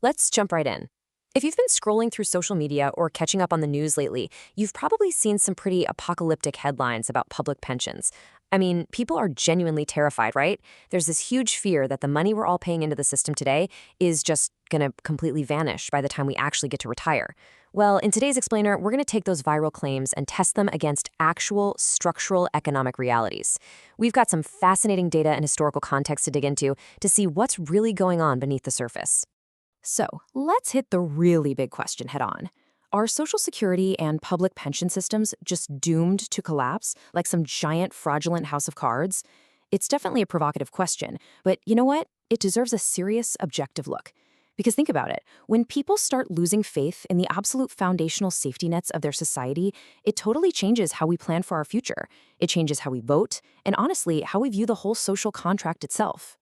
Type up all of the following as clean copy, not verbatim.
Let's jump right in. If you've been scrolling through social media or catching up on the news lately, you've probably seen some pretty apocalyptic headlines about public pensions. I mean, people are genuinely terrified, right? There's this huge fear that the money we're all paying into the system today is just going to completely vanish by the time we actually get to retire. Well, in today's explainer, we're going to take those viral claims and test them against actual structural economic realities. We've got some fascinating data and historical context to dig into to see what's really going on beneath the surface. So, let's hit the really big question head on. Are Social Security and public pension systems just doomed to collapse like some giant fraudulent house of cards? It's definitely a provocative question, but you know what? It deserves a serious, objective look. Because think about it, when people start losing faith in the absolute foundational safety nets of their society, it totally changes how we plan for our future. It changes how we vote, and honestly, how we view the whole social contract itself.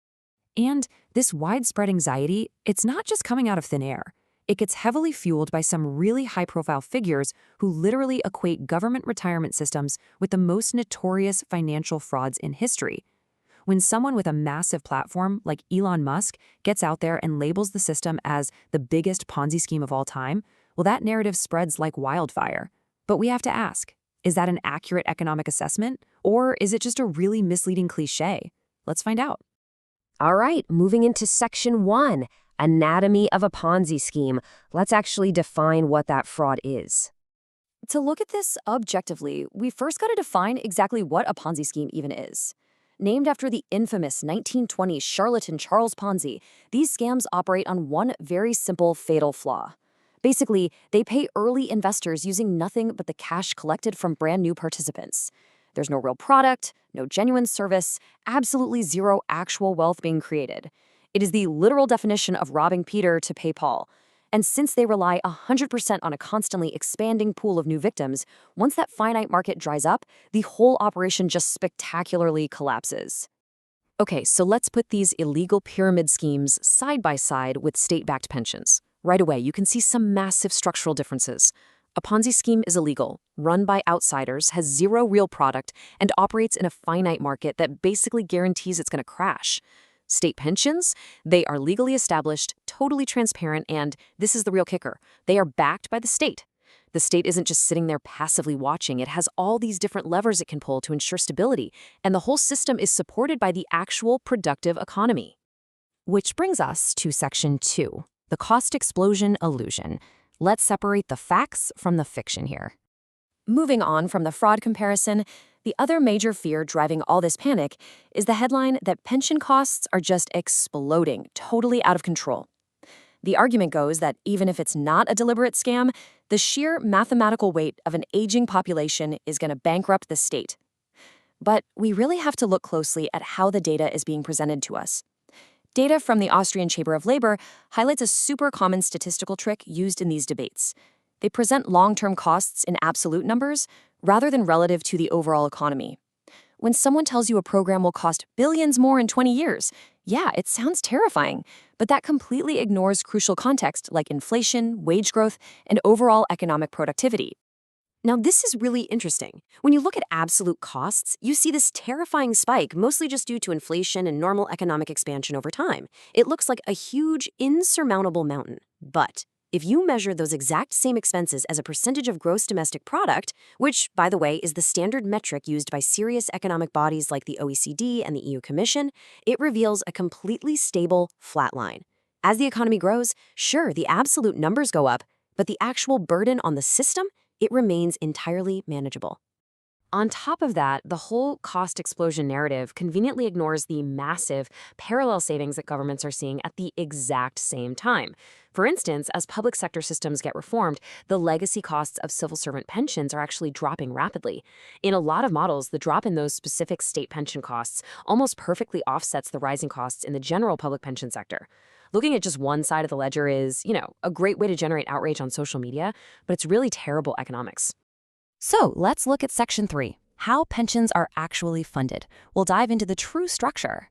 And this widespread anxiety, it's not just coming out of thin air. It gets heavily fueled by some really high-profile figures who literally equate government retirement systems with the most notorious financial frauds in history. When someone with a massive platform like Elon Musk gets out there and labels the system as the biggest Ponzi scheme of all time, well, that narrative spreads like wildfire. But we have to ask, is that an accurate economic assessment, or is it just a really misleading cliché? Let's find out. All right, moving into section 1, anatomy of a Ponzi scheme. Let's actually define what that fraud is. To look at this objectively, we first got to define exactly what a Ponzi scheme even is. Named after the infamous 1920s charlatan Charles Ponzi, these scams operate on one very simple, fatal flaw. Basically, they pay early investors using nothing but the cash collected from brand new participants. There's no real product, no genuine service, absolutely zero actual wealth being created. It is the literal definition of robbing Peter to pay Paul. And since they rely 100% on a constantly expanding pool of new victims, once that finite market dries up, the whole operation just spectacularly collapses. Okay, so let's put these illegal pyramid schemes side by side with state-backed pensions. Right away, you can see some massive structural differences. A Ponzi scheme is illegal, run by outsiders, has zero real product, and operates in a finite market that basically guarantees it's going to crash. State pensions, they are legally established, totally transparent, and this is the real kicker, they are backed by the state. The state isn't just sitting there passively watching, it has all these different levers it can pull to ensure stability, and the whole system is supported by the actual productive economy. Which brings us to section 2, the cost explosion illusion. Let's separate the facts from the fiction here. Moving on from the fraud comparison, the other major fear driving all this panic is the headline that pension costs are just exploding, totally out of control. The argument goes that even if it's not a deliberate scam, the sheer mathematical weight of an aging population is going to bankrupt the state. But we really have to look closely at how the data is being presented to us. Data from the Austrian Chamber of Labor highlights a super common statistical trick used in these debates. They present long-term costs in absolute numbers rather than relative to the overall economy. When someone tells you a program will cost billions more in 20 years, yeah, it sounds terrifying, but that completely ignores crucial context like inflation, wage growth, and overall economic productivity. Now, this is really interesting. When you look at absolute costs, you see this terrifying spike, mostly just due to inflation and normal economic expansion over time. It looks like a huge, insurmountable mountain. But if you measure those exact same expenses as a percentage of gross domestic product, which, by the way, is the standard metric used by serious economic bodies like the OECD and the EU Commission, it reveals a completely stable, flat line. As the economy grows, sure, the absolute numbers go up, but the actual burden on the system, it remains entirely manageable. On top of that, the whole cost explosion narrative conveniently ignores the massive parallel savings that governments are seeing at the exact same time. For instance, as public sector systems get reformed, the legacy costs of civil servant pensions are actually dropping rapidly. In a lot of models, the drop in those specific state pension costs almost perfectly offsets the rising costs in the general public pension sector. Looking at just one side of the ledger is, a great way to generate outrage on social media, but it's really terrible economics. So let's look at section 3, how pensions are actually funded. We'll dive into the true structure.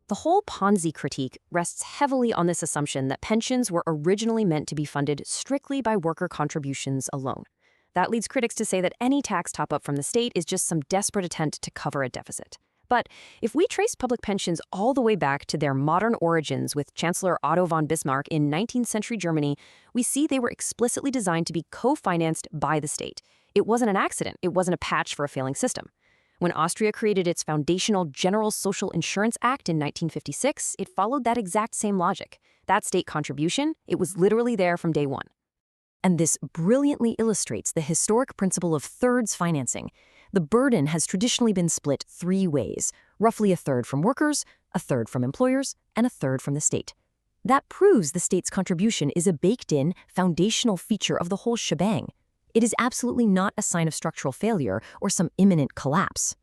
The whole Ponzi critique rests heavily on this assumption that pensions were originally meant to be funded strictly by worker contributions alone. That leads critics to say that any tax top-up from the state is just some desperate attempt to cover a deficit. But if we trace public pensions all the way back to their modern origins with Chancellor Otto von Bismarck in 19th century Germany, we see they were explicitly designed to be co-financed by the state. It wasn't an accident. It wasn't a patch for a failing system. When Austria created its foundational General Social Insurance Act in 1956, it followed that exact same logic. That state contribution, it was literally there from day one. And this brilliantly illustrates the historic principle of thirds financing. The burden has traditionally been split three ways, roughly a third from workers, a third from employers, and a third from the state. That proves the state's contribution is a baked-in, foundational feature of the whole shebang. It is absolutely not a sign of structural failure or some imminent collapse.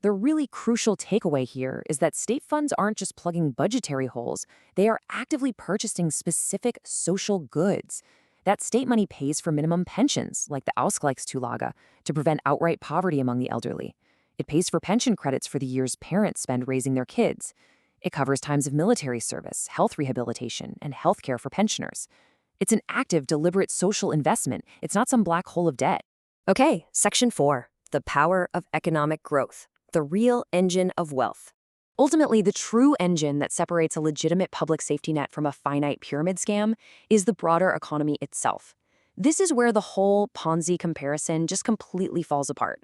The really crucial takeaway here is that state funds aren't just plugging budgetary holes, they are actively purchasing specific social goods. That state money pays for minimum pensions, like the Ausgleichszulage, to prevent outright poverty among the elderly. It pays for pension credits for the years parents spend raising their kids. It covers times of military service, health rehabilitation, and health care for pensioners. It's an active, deliberate social investment. It's not some black hole of debt. Okay, Section 4, the power of economic growth, the real engine of wealth. Ultimately, the true engine that separates a legitimate public safety net from a finite pyramid scam is the broader economy itself. This is where the whole Ponzi comparison just completely falls apart.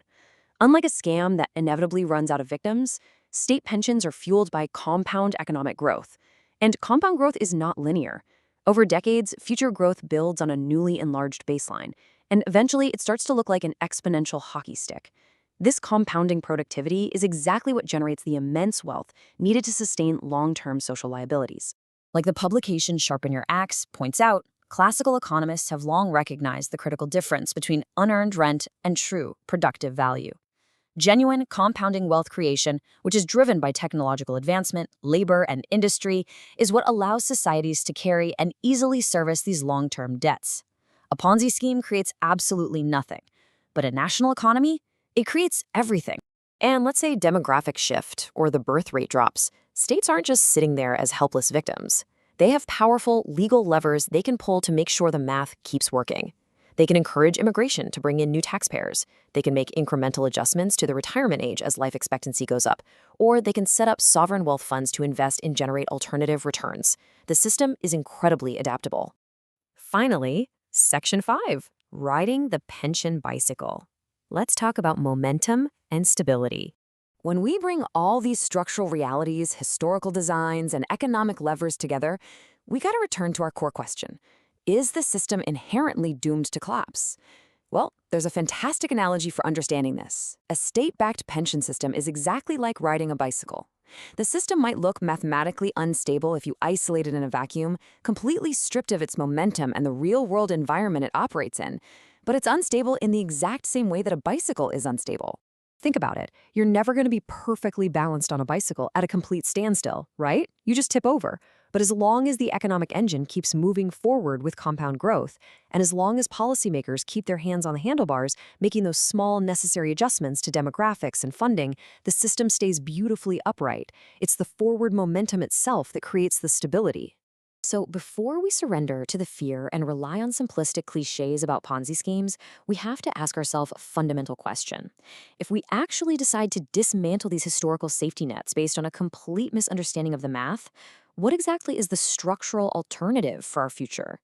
Unlike a scam that inevitably runs out of victims, state pensions are fueled by compound economic growth. And compound growth is not linear. Over decades, future growth builds on a newly enlarged baseline, and eventually it starts to look like an exponential hockey stick. This compounding productivity is exactly what generates the immense wealth needed to sustain long-term social liabilities. Like the publication Sharpen Your Axe points out, classical economists have long recognized the critical difference between unearned rent and true productive value. Genuine compounding wealth creation, which is driven by technological advancement, labor, and industry, is what allows societies to carry and easily service these long-term debts. A Ponzi scheme creates absolutely nothing, but a national economy, it creates everything. And let's say demographic shift or the birth rate drops. States aren't just sitting there as helpless victims. They have powerful legal levers they can pull to make sure the math keeps working. They can encourage immigration to bring in new taxpayers. They can make incremental adjustments to the retirement age as life expectancy goes up. Or they can set up sovereign wealth funds to invest and generate alternative returns. The system is incredibly adaptable. Finally, Section 5, riding the pension bicycle. Let's talk about momentum and stability. When we bring all these structural realities, historical designs, and economic levers together, we got to return to our core question. Is the system inherently doomed to collapse? Well, there's a fantastic analogy for understanding this. A state-backed pension system is exactly like riding a bicycle. The system might look mathematically unstable if you isolate it in a vacuum, completely stripped of its momentum and the real-world environment it operates in, but it's unstable in the exact same way that a bicycle is unstable. Think about it. You're never going to be perfectly balanced on a bicycle at a complete standstill, right? You just tip over. But as long as the economic engine keeps moving forward with compound growth, and as long as policymakers keep their hands on the handlebars, making those small necessary adjustments to demographics and funding, the system stays beautifully upright. It's the forward momentum itself that creates the stability. So before we surrender to the fear and rely on simplistic cliches about Ponzi schemes, we have to ask ourselves a fundamental question. If we actually decide to dismantle these historical safety nets based on a complete misunderstanding of the math, what exactly is the structural alternative for our future?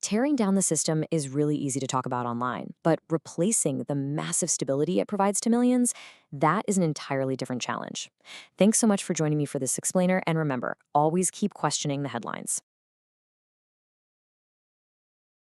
Tearing down the system is really easy to talk about online, but replacing the massive stability it provides to millions, that is an entirely different challenge. Thanks so much for joining me for this explainer, and remember, always keep questioning the headlines.